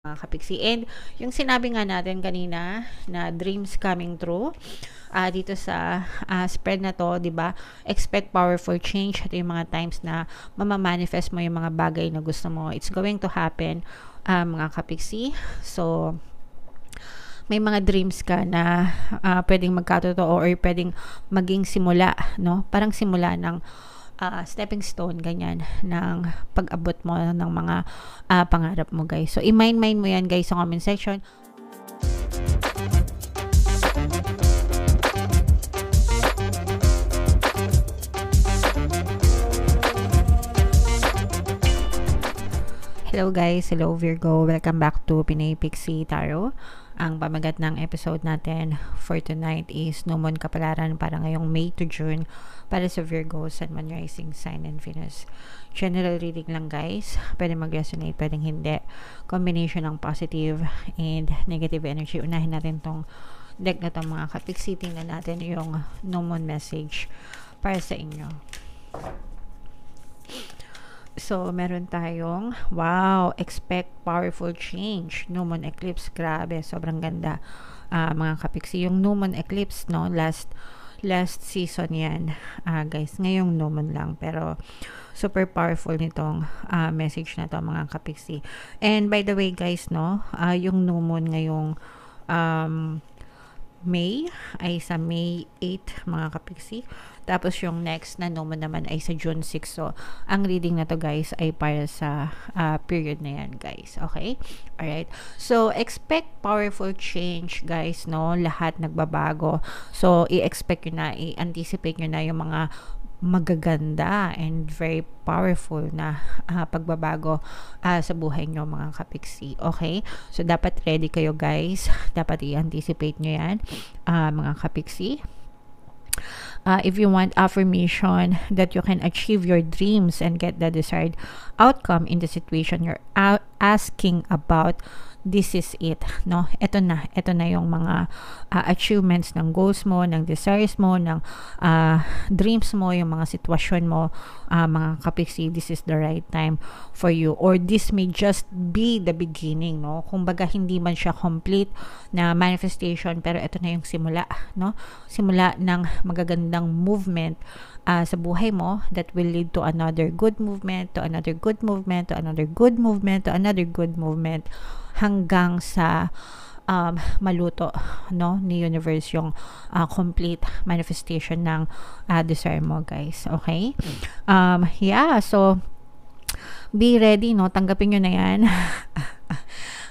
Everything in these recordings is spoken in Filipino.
mga kapiksi. And yung sinabi nga natin kanina na dreams coming true, dito sa spread na to, 'di ba? Expect powerful change. Ito yung mga times na mamamanifest mo yung mga bagay na gusto mo. It's going to happen, mga kapiksi. So, may mga dreams ka na pwedeng magkatotoo or pwedeng maging simula, no? Parang simula ng stepping stone, ganyan, ng pag-abot mo ng mga pangarap mo, guys. So, i-mind mo yan, guys, sa comment section. Hello guys, hello Virgo, welcome back to Pinay Pixie Tarot. Ang pamagat ng episode natin for tonight is No Moon Kapalaran para ngayong May to June para sa Virgo, Sun, Moon, Rising, Sign, and Venus. General reading lang guys, pwede mag-resonate, pwedeng hindi. Combination ng positive and negative energy. Unahin natin tong deck na itong mga kapiksi. Tingnan natin yung No Moon message para sa inyo. So, meron tayong, wow, expect powerful change. New Moon Eclipse, grabe, sobrang ganda. Mga kapiksi, yung New Moon Eclipse, no, last season yan, guys. Ngayong New Moon lang, pero super powerful nitong message na to, mga kapiksi. And by the way, guys, no, yung New Moon ngayong May ay sa May 8, mga kapiksi. Tapos yung next na New Moon naman ay sa June 6. So, ang reading na to guys ay para sa period na yan, guys. Okay? Alright. So, expect powerful change, guys, no? Lahat nagbabago. So, i-expect nyo na, i-anticipate nyo na yung mga magaganda and very powerful na pagbabago sa buhay nyo, mga kapiksi. Okay? So, dapat ready kayo, guys. Dapat i-anticipate nyo yan, mga kapiksi. If you want affirmation that you can achieve your dreams and get the desired outcome in the situation you're asking about, this is it, no? Ito na yung mga achievements ng goals mo, ng desires mo, ng dreams mo, yung mga sitwasyon mo, mga kapiksi. This is the right time for you, or this may just be the beginning, no? Kumbaga hindi man siya complete na manifestation, pero ito na yung simula, no? Simula ng magagandang movement sa buhay mo that will lead to another good movement, to another good movement, to another good movement, to another good movement, hanggang sa maluto, no, ni universe yung complete manifestation ng desire mo, guys. Okay? Yeah, so be ready, no? Tanggapin nyo na yan.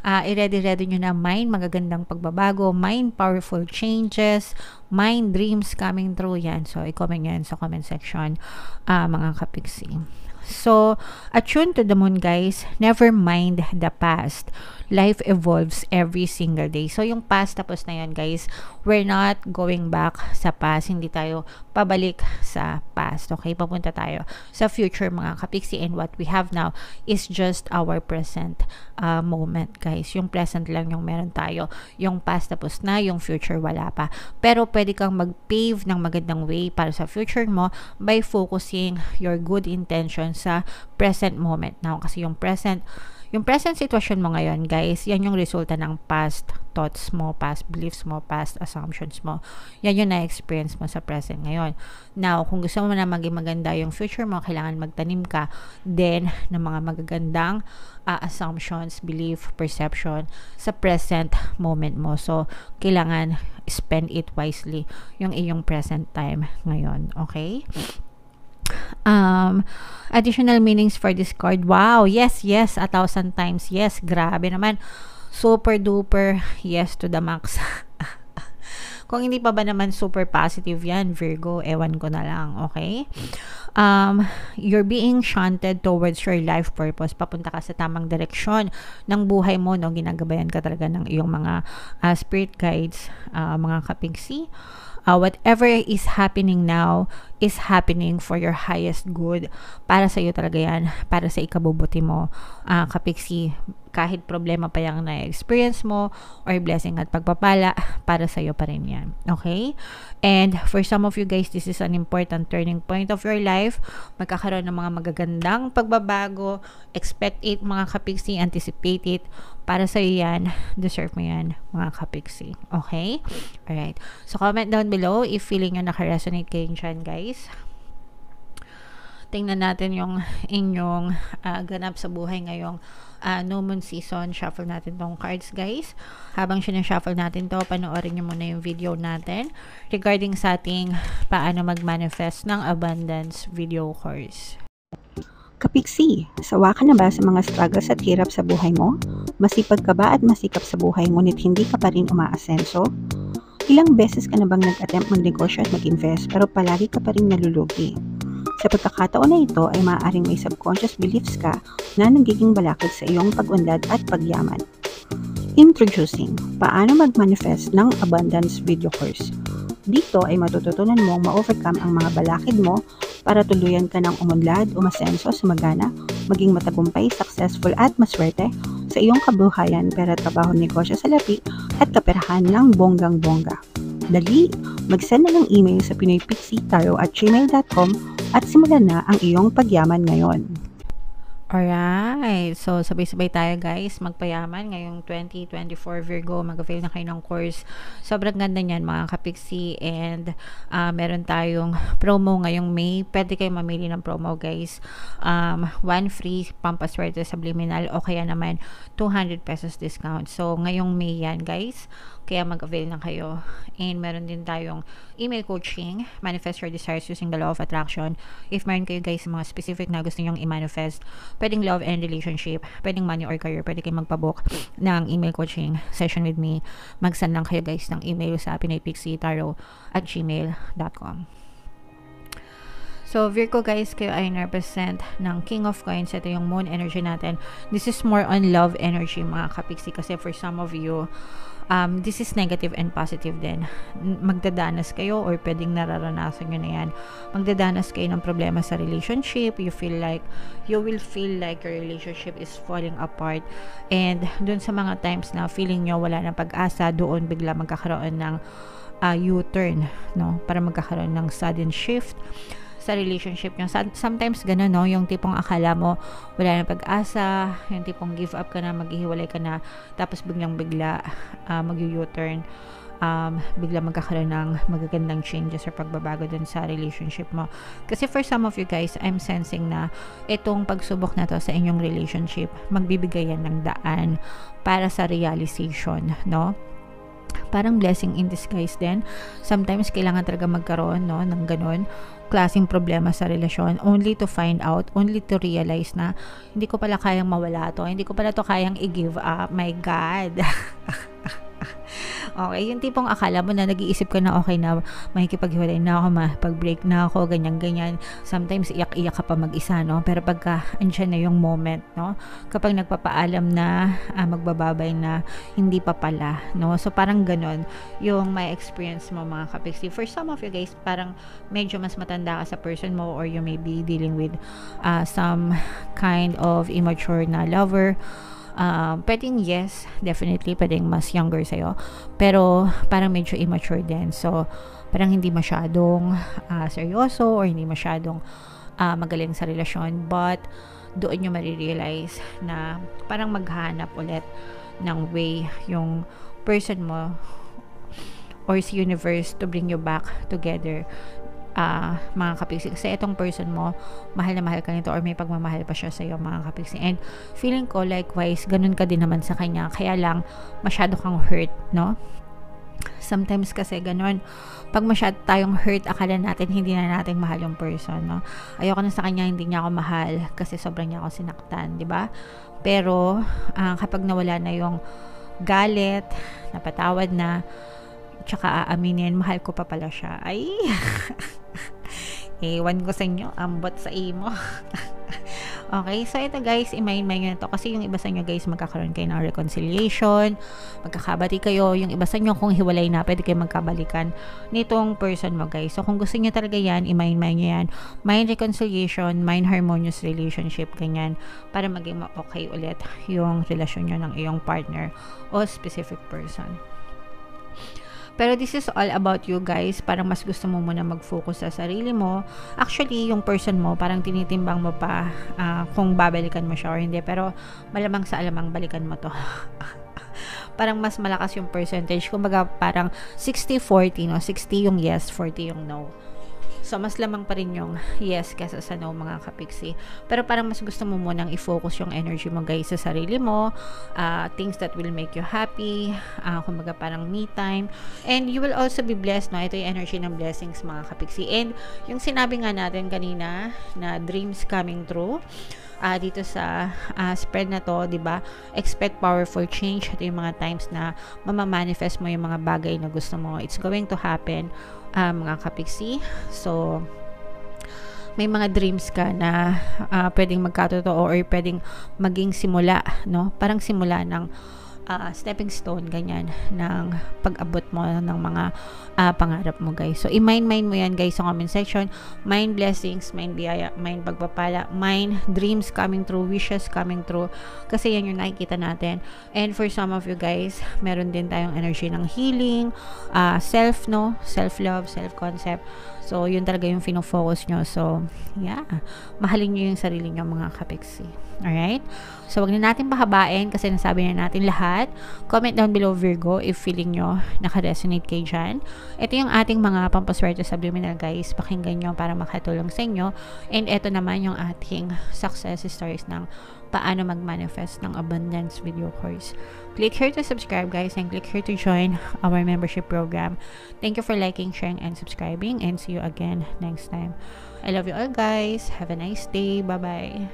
I-ready nyo na mind magagandang pagbabago, mind powerful changes, mind dreams coming true, yan. So, i-comment yan sa comment section, mga kapiksi. So, attune to the moon, guys. Never mind the past. Life evolves every single day. So, yung past, tapos na yan, guys. We're not going back sa past. Hindi tayo pabalik sa past. Okay? Papunta tayo sa future, mga kapiksi. And what we have now is just our present moment, guys. Yung present lang yung meron tayo. Yung past, tapos na. Yung future, wala pa. Pero, pwede kang mag-pave ng magandang way para sa future mo by focusing your good intentions sa present moment now, kasi yung present sitwasyon mo ngayon, guys, yan yung resulta ng past thoughts mo, past beliefs mo, past assumptions mo. Yan yung na-experience mo sa present ngayon. Now, kung gusto mo na maging maganda yung future mo, kailangan magtanim ka din ng mga magagandang assumptions, belief, perception sa present moment mo. So, kailangan spend it wisely yung iyong present time ngayon. Okay? Additional meanings for this card. Wow, yes, 1,000 times yes. Grabe naman, super duper yes to the max. Kung hindi pa ba naman super positive yan, Virgo, ewan ko na lang. Okay? You're being shunted towards your life purpose. Papunta ka sa tamang direksyon ng buhay mo, no? Ginagabayan ka talaga ng iyong mga spirit guides, mga kapiksi. Whatever is happening now is happening for your highest good. Para sa iyo talaga yan. Para sa ikabubuti mo, kapiksi. kahit problema pa yung na-experience mo or blessing at pagpapala, para sa'yo pa rin yan. Okay? And for some of you guys, this is an important turning point of your life. Magkakaroon ng mga magagandang pagbabago. Expect it, mga kapiksi. Anticipate it. Para sa'yo yan. Deserve mo yan, mga kapiksi. Okay? Alright. So, comment down below if feeling nyo naka-resonate kayo dyan, guys. Tingnan natin yung inyong ganap sa buhay ngayong no moon season. Shuffle natin tong cards, guys. Habang sinashuffle natin to, panoorin nyo muna yung video natin regarding sa ating paano mag-manifest ng abundance video course. Kapiksi, sawa ka na ba sa mga struggles at hirap sa buhay mo? Masipag ka ba at masikap sa buhay ngunit hindi ka pa rin umaasenso? Ilang beses ka na bang nag-attempt magnegosyo at mag-invest pero palagi ka pa rin nalulugi? Sa pagkakataon na ito ay maaaring may subconscious beliefs ka na nagiging balakid sa iyong pag-unlad at pagyaman. Introducing, paano mag-manifest ng abundance video course. Dito ay matututunan mong ma-overcome ang mga balakid mo para tuluyan ka ng umunlad, umasenso, sumagana, maging matagumpay, successful at maswerte sa iyong kabuhayan, pera, trabaho, negosyo, salapi at kaperahan ng bonggang-bongga. Dali, mag-send na ng email sa pinoypixitaro@gmail.com at simulan na ang iyong pagyaman ngayon. Alright, so sabay-sabay tayo, guys, magpayaman ngayong 2024 Virgo. Mag-avail na kayo ng course. Sobrang ganda niyan, mga kapiksi, and meron tayong promo ngayong May. Pwede kayo mamili ng promo, guys. 1 free Pampaswerte Subliminal o kaya naman 200 pesos discount. So ngayong May yan, guys, kaya mag-avail na kayo. And meron din tayong email coaching, manifest your desires using the law of attraction. If meron kayo, guys, mga specific na gusto nyong i-manifest, pwedeng love and relationship, pwedeng money or career, pwede kayong magpabook ng email coaching session with me. Mag-send lang kayo, guys, ng email sa pinoypixitaro@gmail.com. So, Virgo, guys, kayo ay represent ng King of Coins. Ito yung moon energy natin. This is more on love energy, mga kapiksi, kasi for some of you, this is negative and positive din. Magdadanas kayo or pwedeng nararanasan nyo na yan. Magdadanas kayo ng problema sa relationship. You will feel like your relationship is falling apart. And dun sa mga times na feeling nyo wala ng pag-asa, doon bigla magkakaroon ng U-turn, no? Para magkakaroon ng sudden shift sa relationship nyo. Sometimes gano'n, no? Yung tipong akala mo wala na pag-asa, yung tipong give up ka na, maghihiwalay ka na, tapos biglang-bigla mag-u-turn, bigla magkakaroon ng magagandang changes or pagbabago dun sa relationship mo. Kasi for some of you guys, I'm sensing na itong pagsubok na to sa inyong relationship, magbibigay yan ng daan para sa realization, no? Parang blessing in disguise din. Sometimes kailangan talaga magkaroon, no, ng ganun klaseng problema sa relasyon, only to find out, only to realize na hindi ko pala kayang mawala to, hindi ko pala to kayang i-give up. My God. Okay, yung tipong akala mo na nag-iisip ka na okay na, makikipaghiwalay na ako, pag-break na ako, ganyan-ganyan. Sometimes iyak-iyak ka pa mag-isa, no? Pero pagka andyan na yung moment, no? Kapag nagpapaalam na, magbababay na, hindi pa pala, no? So parang ganon yung may experience mo, mga kapiksi. For some of you guys, parang medyo mas matanda ka sa person mo, or you may be dealing with some kind of immature na lover. Pwedeng yes, definitely pwedeng mas younger sa'yo, pero parang medyo immature din, so parang hindi masyadong seryoso or hindi masyadong magaling sa relasyon, but doon nyo marirealize na parang maghanap ulit ng way yung person mo or si universe to bring you back together, mga kapiksi. Kasi itong person mo, mahal na mahal ka nito or may pagmamahal pa siya sa iyo, mga kapiksi. And feeling ko likewise, ganun ka din naman sa kanya. Kaya lang, masyado kang hurt, no? Sometimes kasi ganun, pag masyado tayong hurt, akala natin hindi na natin mahal yung person, no? Ayoko na sa kanya, hindi niya ako mahal kasi sobrang niya ako sinaktan, di ba? Pero kapag nawala na yung galit, napatawad na, tsaka aaminin, mahal ko pa pala siya. Ay, ewan ko sa inyo, ambot sa imo. Okay, so ito guys, i-mind nyo na to kasi yung iba sa inyo guys, magkakaroon kayo ng reconciliation, magkakabati kayo, yung iba sa inyo kung hiwalay na, pwede kayo magkabalikan nitong person mo guys. So kung gusto nyo talaga yan, i-mind nyo yan, mind reconciliation, mind harmonious relationship, ganyan, para maging okay ulit yung relasyon nyo ng iyong partner o specific person. Pero this is all about you guys. Parang mas gusto mo muna mag-focus sa sarili mo. Actually, yung person mo, parang tinitimbang mo pa kung babalikan mo siya or hindi. Pero malamang sa alamang balikan mo to. Parang mas malakas yung percentage. Kumbaga parang 60-40, no? 60 yung yes, 40 yung no. So, mas lamang pa rin yung yes kesa sa no, mga kapiksi. Pero parang mas gusto mo munang i-focus yung energy mo guys sa sarili mo, things that will make you happy, kumbaga parang me time, and you will also be blessed, no? Ito yung energy ng blessings, mga kapiksi. And yung sinabi nga natin kanina na dreams coming true, dito sa spread na to, 'di ba? Expect powerful change. Ito yung mga times na mamamanifest mo yung mga bagay na gusto mo. It's going to happen, mga kapiksi. So may mga dreams ka na pwedeng magkatotoo or pwedeng maging simula, no? Parang simula ng stepping stone, ganyan, ng pag-abot mo ng mga pangarap mo guys. So i-mind mo yan guys sa comment section. Mind blessings, mind biyaya, mind pagpapala, mind dreams coming true, wishes coming true, kasi yan yung nakikita natin. And for some of you guys, meron din tayong energy ng healing, self, no? Self-love, self-concept. So yun talaga yung fino-focus nyo. So yeah, mahalin nyo yung sarili nyo, mga kapiksi. Alright? So wag na natin pahabain kasi nasabi na natin lahat. Comment down below Virgo if feeling nyo naka-resonate kayo dyan. Ito yung ating mga pampaswerte subliminal guys. Pakinggan nyo para makatulong sa inyo. And ito naman yung ating success stories ng paano mag-manifest ng abundance video course. Click here to subscribe guys and click here to join our membership program. Thank you for liking, sharing, and subscribing, and see you again next time. I love you all guys. Have a nice day. Bye-bye.